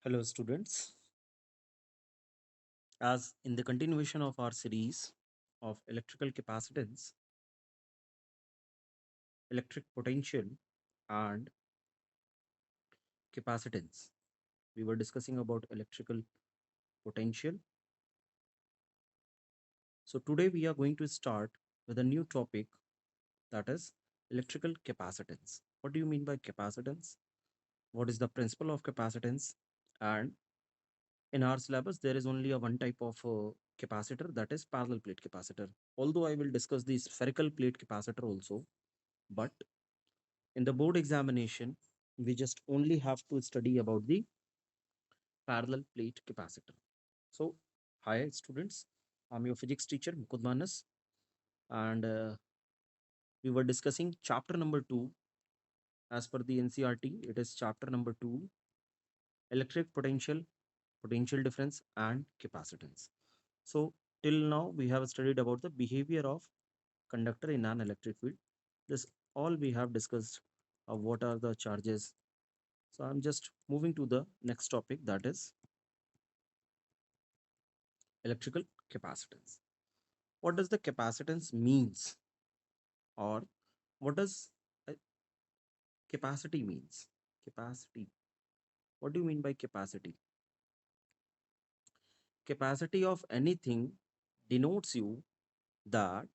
Hello, students. As in the continuation of our series of electrical capacitance, electric potential, and capacitance, we were discussing about electrical potential. So, today we are going to start with a new topic, that is electrical capacitance. What do you mean by capacitance? What is the principle of capacitance? And in our syllabus, there is only a one type of capacitor, that is parallel plate capacitor. Although I will discuss the spherical plate capacitor also, but in the board examination, we just only have to study about the parallel plate capacitor. So, hi students, I'm your physics teacher Mukud Manas, and we were discussing chapter number 2 as per the NCRT. It is chapter number 2, electric potential, potential difference, and capacitance. So, till now we have studied about the behavior of conductor in an electric field. This all we have discussed. What are the charges? So I'm just moving to the next topic, that is electrical capacitance. What does the capacitance means, or what does uh, capacity means? Capacity. What do you mean by capacity? Capacity of anything denotes you that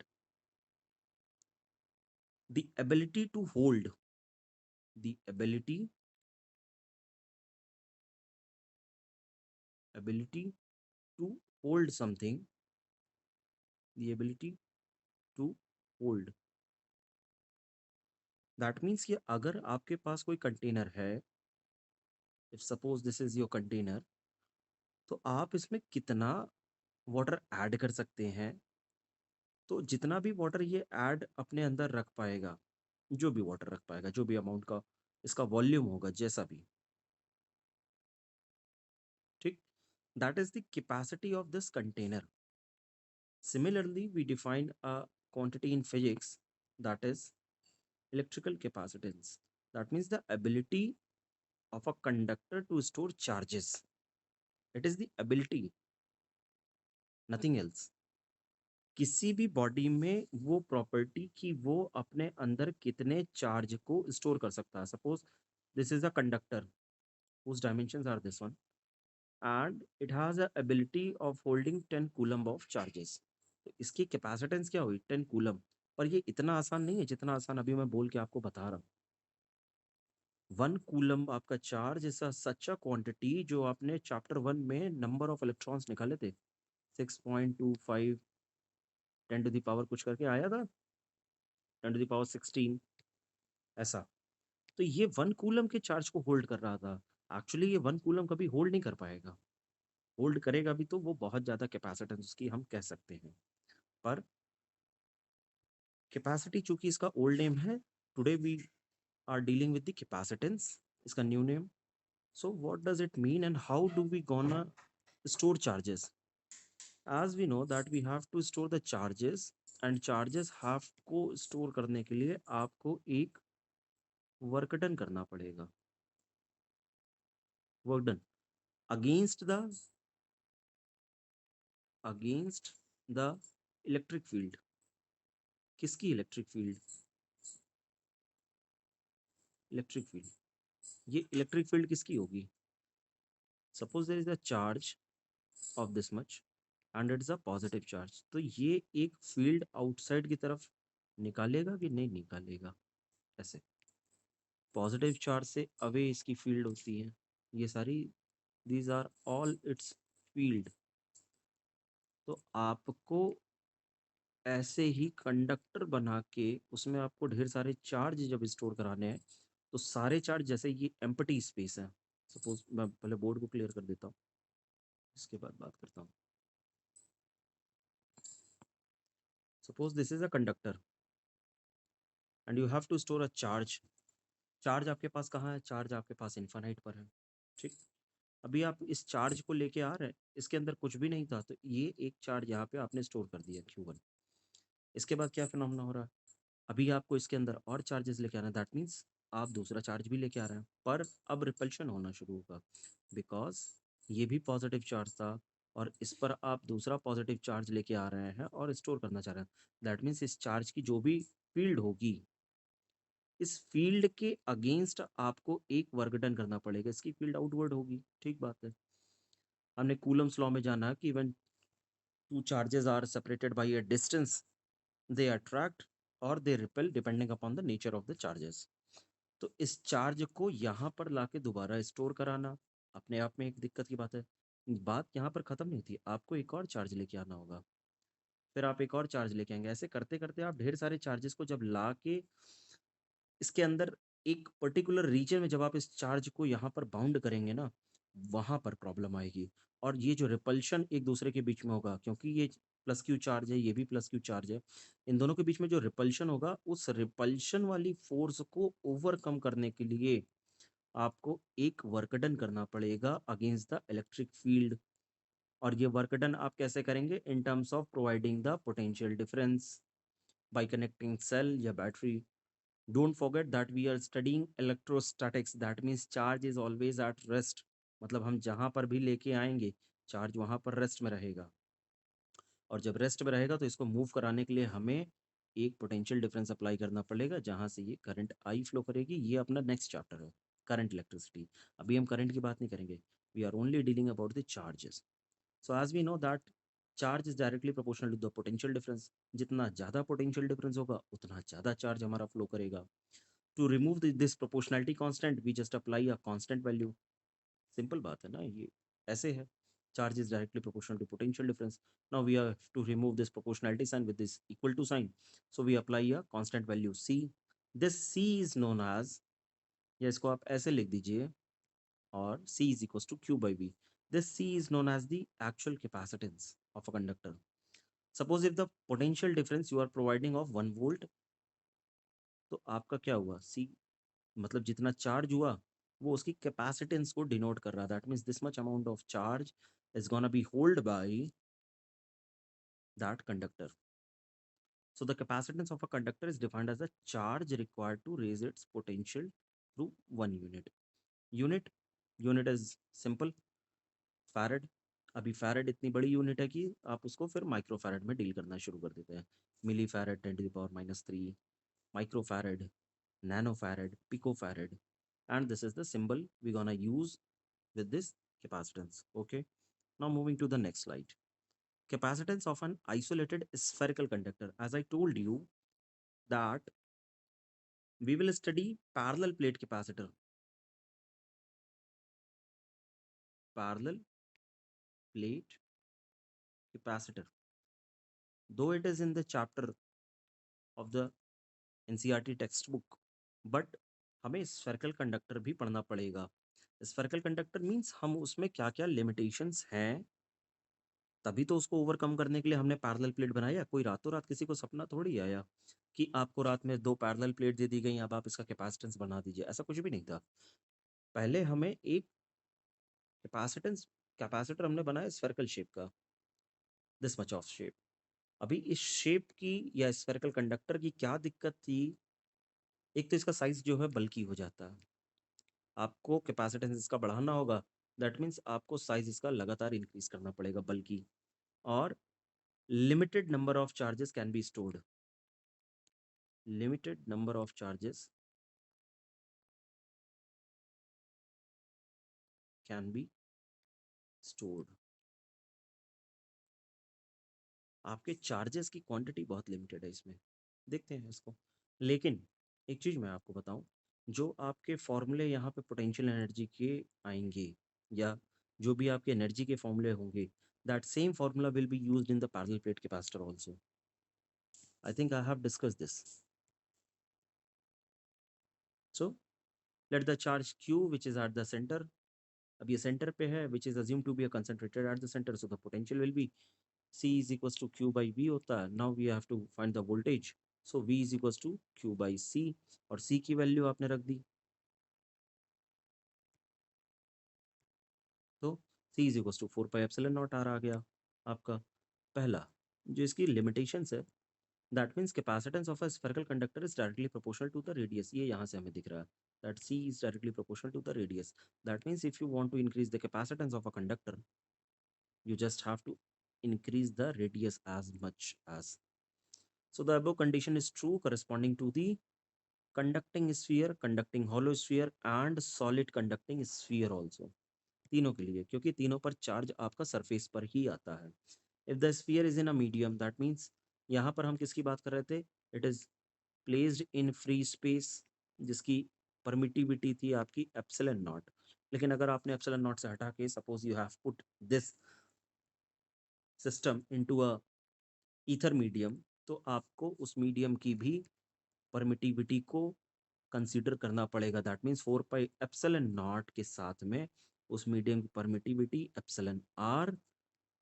the ability to hold, the ability to hold something, the ability to hold. That means कि अगर आपके पास कोई container है, if suppose this is your container, तो आप इसमें कितना water add कर सकते हैं। तो जितना भी वाटर ये ऐड अपने अंदर रख पाएगा, जो भी वाटर रख पाएगा, जो भी अमाउंट का इसका वॉल्यूम होगा, जैसा भी, ठीक, that is the capacity of this container. Similarly we define a quantity in physics, that is electrical capacitance. That means the ability of a conductor to store charges. It is the ability, nothing else. किसी भी body में वो property कि वो अपने अंदर कितने charge को स्टोर कर सकता है. Suppose this is a conductor whose dimensions are this one, and it has a ability of holding 10 coulomb of charges. तो इसकी कैपेसिटेंस क्या हुई? 10 कूलम. पर ये इतना आसान नहीं है जितना आसान अभी मैं बोल के आपको बता रहा हूँ. 1 कूलम आपका charge is such a quantity, जो आपने चैप्टर 1 में नंबर ऑफ इलेक्ट्रॉन्स निकाले थे, 6.25 10 टू द पावर कुछ करके आया था, 10 टू द पावर 16 ऐसा. तो ये 1 कूलम के चार्ज को होल्ड कर रहा था. एक्चुअली ये 1 कूलम कभी होल्ड नहीं कर पाएगा. होल्ड करेगा भी तो वो बहुत ज़्यादा कैपेसिटेंस उसकी हम कह सकते हैं. पर कैपेसिटी चूंकि इसका ओल्ड नेम है, today we are dealing with the capacitance, इसका new name. So what does it mean and how do we gonna store charges? As we know that we have to store the charges, and charges half को store करने के लिए आपको एक work done करना पड़ेगा. Work done against the electric field. किसकी electric field? Electric field. ये इलेक्ट्रिक फील्ड किसकी होगी? Suppose there is a charge of this much and it is a positive charge. तो ये एक फील्ड आउटसाइड की तरफ निकालेगा कि नहीं निकालेगा? ऐसे पॉजिटिव चार्ज से अवे इसकी फील्ड होती है. ये सारी, these are all its field. तो आपको ऐसे ही कंडक्टर बना के उसमें आपको ढेर सारे चार्ज जब स्टोर कराने हैं, तो सारे चार्ज, जैसे ये एम्प्टी स्पेस है, सपोज मैं पहले बोर्ड को क्लियर कर देता हूँ, इसके बाद बात करता हूँ. Suppose this is a conductor and you have to store a charge. Charge आपके पास कहाँ है? चार्ज आपके पास इन्फानाइट पर है. ठीक. अभी आप इस चार्ज को लेके आ रहे हैं, इसके अंदर कुछ भी नहीं था, तो ये एक चार्ज यहाँ पे आपने स्टोर कर दिया Q1. इसके बाद क्या फिनोमेना हो रहा है? अभी आपको इसके अंदर और चार्जेस लेके आना है. दैट मीन्स आप दूसरा चार्ज भी लेके आ रहे हैं, पर अब रिपल्शन होना शुरू होगा, बिकॉज ये भी पॉजिटिव चार्ज था और इस पर आप दूसरा पॉजिटिव चार्ज लेके आ रहे हैं और स्टोर करना चाह रहे हैं। दैट मीन्स इस चार्ज की जो भी फील्ड होगी, इस फील्ड के अगेंस्ट आपको एक वर्क डन करना पड़ेगा, इसकी फील्ड आउटवर्ड होगी। ठीक बात है। हमने कूलम्स लॉ में जाना कि when two charges are separated by a distance, they attract और they repel depending upon the nature of the charges. तो इस चार्ज को यहाँ पर लाके दोबारा स्टोर कराना अपने आप में एक दिक्कत की बात है। बात यहाँ पर खत्म नहीं थी, आपको एक और चार्ज लेके आना होगा, फिर आप एक और चार्ज लेके आएंगे, ऐसे करते करते आप ढेर सारे चार्जेस को जब ला के इसके अंदर एक पर्टिकुलर रीजन में जब आप इस चार्ज को यहाँ पर बाउंड करेंगे ना, वहाँ पर प्रॉब्लम आएगी। और ये जो रिपल्शन एक दूसरे के बीच में होगा, क्योंकि ये प्लस क्यू चार्ज है, ये भी प्लस क्यू चार्ज है, इन दोनों के बीच में जो रिपल्शन होगा, उस रिपल्शन वाली फोर्स को ओवरकम करने के लिए आपको एक वर्क डन करना पड़ेगा अगेंस्ट द इलेक्ट्रिक फील्ड। और ये वर्क डन आप कैसे करेंगे? In terms of providing the potential difference by connecting cell या battery. Don't forget that we are studying electrostatics. That means charge is always at rest. मतलब हम जहाँ पर भी लेके आएंगे, चार्ज वहाँ पर रेस्ट में रहेगा, और जब रेस्ट में रहेगा तो इसको मूव कराने के लिए हमें एक पोटेंशियल डिफरेंस अप्लाई करना पड़ेगा, जहाँ से ये करंट आई फ्लो करेगी। ये अपना नेक्स्ट चैप्टर है, करंट इलेक्ट्रिसिटी। अभी हम करंट की बात नहीं करेंगे, we are only dealing about the charges. So as we know that charge is directly proportional to the potential difference. जितना ज़्यादा पोटेंशियल डिफरेंस होगा, उतना ज़्यादा चार्ज हमारा फ्लो करेगा। To remove this proportionality constant, we just apply a constant value. Simple बात है ना ये, ऐसे है। Charge is directly proportional to potential difference. Now we have to remove this proportionality sign with this equal to sign, so we apply a constant value c। This c is known as, या इसको आप ऐसे लिख दीजिए, और c is equal to q by v। This c is known as the actual capacitance of a conductor. Suppose if the potential difference you are providing of 1 volt, तो आपका क्या हुआ? c मतलब जितना चार्ज हुआ, वो उसकी कैपेसिटेंस को डिनोट कर रहा है। That means this much amount of charge is gonna be hold by that conductor. So the capacitance of a conductor is defined as the charge required to raise its potential through 1 unit. Unit, unit is simple, farad. अभी farad इतनी बड़ी unit है कि आप उसको फिर micro farad में deal करना शुरू कर देते हैं। Milli farad 10⁻³ micro farad, nano farad, pico farad, and this is the symbol we're gonna use with this capacitance. Okay, now moving to the next slide. Capacitance of an isolated spherical conductor. As I told you that we will study parallel plate capacitor. Parallel plate capacitor. Though it is in the chapter of the NCERT textbook, but हमें spherical conductor भी पढ़ना पड़ेगा। Spherical conductor means हम उसमें क्या क्या limitations हैं, तभी तो उसको ओवरकम करने के लिए हमने पैरेलल प्लेट बनाया। कोई रातों रात किसी को सपना थोड़ी आया कि आपको रात में 2 पैरेलल प्लेट दे दी गई, अब आप इसका कैपेसिटेंस बना दीजिए, ऐसा कुछ भी नहीं था। पहले हमें एक कैपेसिटेंस कैपेसिटर हमने बनाया स्फेरिकल शेप का, दिस मच ऑफ शेप। अभी इस शेप की या स्फेरिकल कंडक्टर की क्या दिक्कत थी? एक तो इसका साइज जो है बल्की हो जाता है, आपको कैपेसिटेंस इसका बढ़ाना होगा, दैट मीन्स आपको साइज इसका लगातार इंक्रीज करना पड़ेगा, बल्कि। और limited number of charges can be stored, limited number of charges can be stored. आपके चार्जेस की क्वांटिटी बहुत लिमिटेड है इसमें, देखते हैं इसको। लेकिन एक चीज मैं आपको बताऊं, जो आपके फॉर्मूले यहाँ पे पोटेंशियल एनर्जी के आएंगे, या जो भी आपके एनर्जी के फॉर्मूले होंगे, that same formula will be used in the parallel plate capacitor also. I think I have discuss this. So let the charge q which is at the center, अब ये सेंटर पे है, which is assume to be concentrated at the centre, so the potential will be C is equals to Q by V होता है। Now we have to find the voltage, so V is equals to Q by C, और C की value आपने रख दी, तो C is equals to 4 pi epsilon naught R आ गया आपका। पहला जो इसकी लिमिटेशंस है, that means capacitance of a spherical conductor is directly proportional to the radius, ये यहाँ से हमें दिख रहा है। that C is directly proportional to the radius. That means if you want to increase the capacitance of a conductor, you just have to increase the radius as much as. So the above condition is true corresponding to the conducting sphere, conducting hollow sphere and solid conducting sphere also. तीनों के लिए, क्योंकि तीनों पर charge आपका surface पर ही आता है. If the sphere is in a medium, that means यहाँ पर हम किसकी बात कर रहे थे, it is placed in free space, जिसकी परमिटिविटी थी आपकी एप्सिलॉन नॉट. लेकिन अगर आपने एप्सिलॉन नॉट से हटा के suppose you have put this system into a ether medium, तो आपको उस मीडियम की भी परमिटिविटी को कंसीडर करना पड़ेगा. That means 4 pi epsilon not के साथ में उस मीडियम की परमिटिविटी एप्सिलॉन आर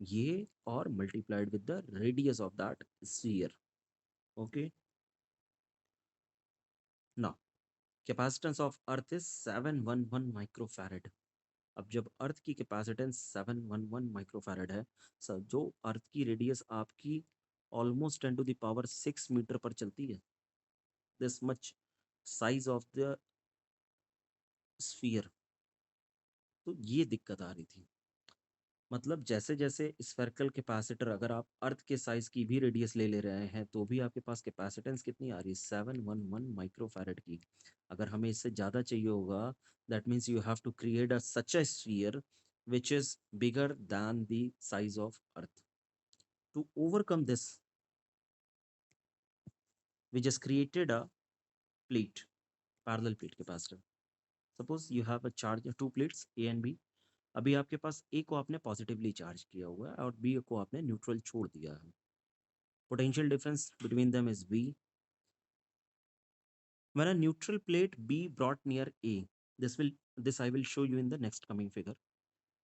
ये, और multiplied with the radius of that sphere. Okay, now capacitance of earth is 711 microfarad. अब जब अर्थ की कैपेसिटेंस 711 माइक्रोफैरड है, सर जो अर्थ की रेडियस आपकी almost 10 to the power 6 metre पर चलती है, this much size of the sphere. तो ये दिक्कत आ रही थी. मतलब जैसे जैसे स्फेरिकल कैपेसिटर, अगर आप अर्थ के साइज की भी रेडियस ले ले रहे हैं तो भी आपके पास कैपेसिटेंस कितनी आ रही है, 711 माइक्रोफैरड की. अगर हमें इससे ज़्यादा चाहिए होगा, that means you have to create a such a sphere which is bigger than the size of earth. To overcome this, we just created a plate, parallel plate capacitor. Suppose you have a charge of two plates A and B. अभी आपके पास A को आपने positively charge किया हुआ है और B को आपने न्यूट्रल छोड़ दिया है. Potential difference between them is V. When a neutral plate B brought near A, this I will show you in the next coming figure.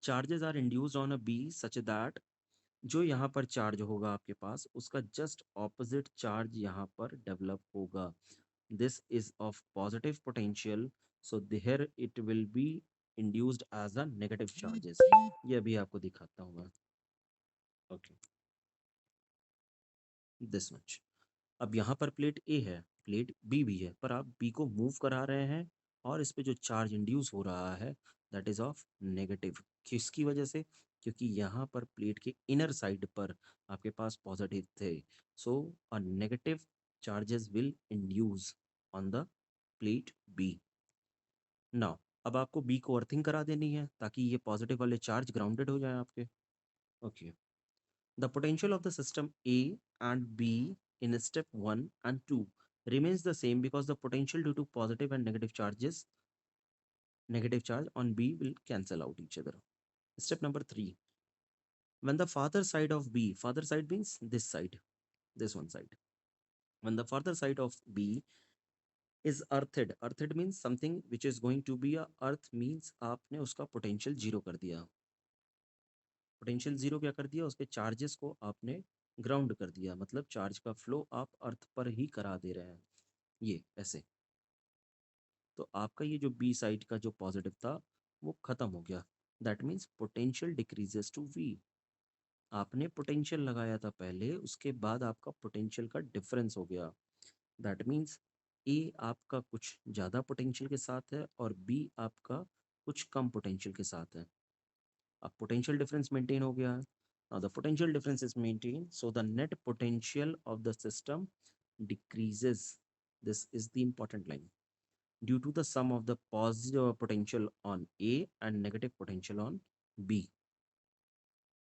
Charges are induced on a B such that जो यहाँ पर charge होगा आपके पास, उसका just opposite charge यहाँ पर develop होगा. This is of positive potential, so there it will be induced as a negative charges. ये अभी आपको दिखाता हूँ मैं. Okay, this much. अब यहाँ पर प्लेट ए है, प्लेट बी भी है, पर आप बी को मूव करा रहे हैं और इस पे जो चार्ज इंड्यूस हो रहा है दैट इज ऑफ नेगेटिव. किसकी वजह से, क्योंकि यहाँ पर प्लेट के इनर साइड पर आपके पास पॉजिटिव थे. So a negative charges will induce on the plate B. Now अब आपको बी को अर्थिंग करा देनी है ताकि ये पॉजिटिव वाले चार्ज ग्राउंडेड हो जाए आपके. Okay, the potential of the system A and B in step 1 and 2 remains the same because the potential due to positive and negative charge on B will cancel out each other. Step number 3. When the farther side of B, farther side means this side, this one side. When the farther side of B is earthed, earthed means something which is going to be a earth means आपने उसका potential zero कर दिया. Potential zero क्या कर दिया, उसके charges को आपने ग्राउंड कर दिया. मतलब चार्ज का फ्लो आप अर्थ पर ही करा दे रहे हैं, ये ऐसे. तो आपका ये जो बी साइड का जो पॉजिटिव था वो खत्म हो गया. That means potential decreases to V. आपने पोटेंशियल लगाया था पहले, उसके बाद आपका पोटेंशियल का डिफरेंस हो गया. दैट मीन्स ए आपका कुछ ज़्यादा पोटेंशियल के साथ है और बी आपका कुछ कम पोटेंशियल के साथ है. अब पोटेंशियल डिफरेंस मेंटेन हो गया है. Now the potential difference is maintained, so the net potential of the system decreases. This is the important line. Due to the sum of the positive potential on A and negative potential on B.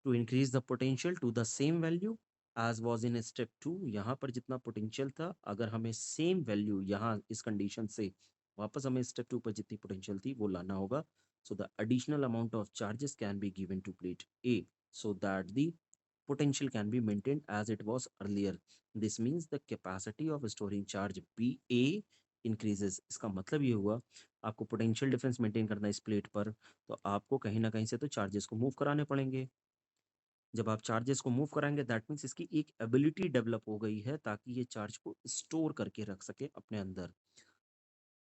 To increase the potential to the same value as was in step 2, यहाँ पर जितना potential था, अगर हमें same value यहाँ इस condition से वापस हमें step 2 पर जितनी potential थी वो लाना होगा. So the additional amount of charges can be given to plate A so that the potential can be maintained as it was earlier. This means the capacity of storing charge BA increases. इसका मतलब ये हुआ, आपको potential difference maintain करना है इस plate पर, तो आपको कहीं ना कहीं से तो चार्जेस को मूव कराने पड़ेंगे. जब आप चार्जेस को मूव कराएंगे दैट मीन्स इसकी एक एबिलिटी डेवलप हो गई है ताकि ये चार्ज को स्टोर करके रख सके अपने अंदर.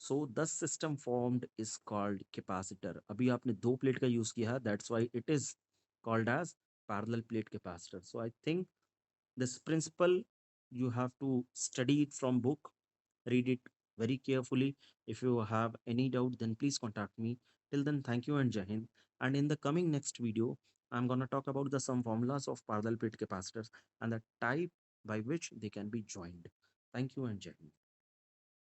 So the system formed is called capacitor. अभी आपने दो प्लेट का यूज किया है, that's why it is called as parallel plate capacitor. So I think this principle you have to study it from book, read it very carefully. If you have any doubt, then please contact me. Till then, thank you and Jai Hind. And in the coming next video, I'm going to talk about the some formulas of parallel plate capacitors and the type by which they can be joined. Thank you and Jai Hind.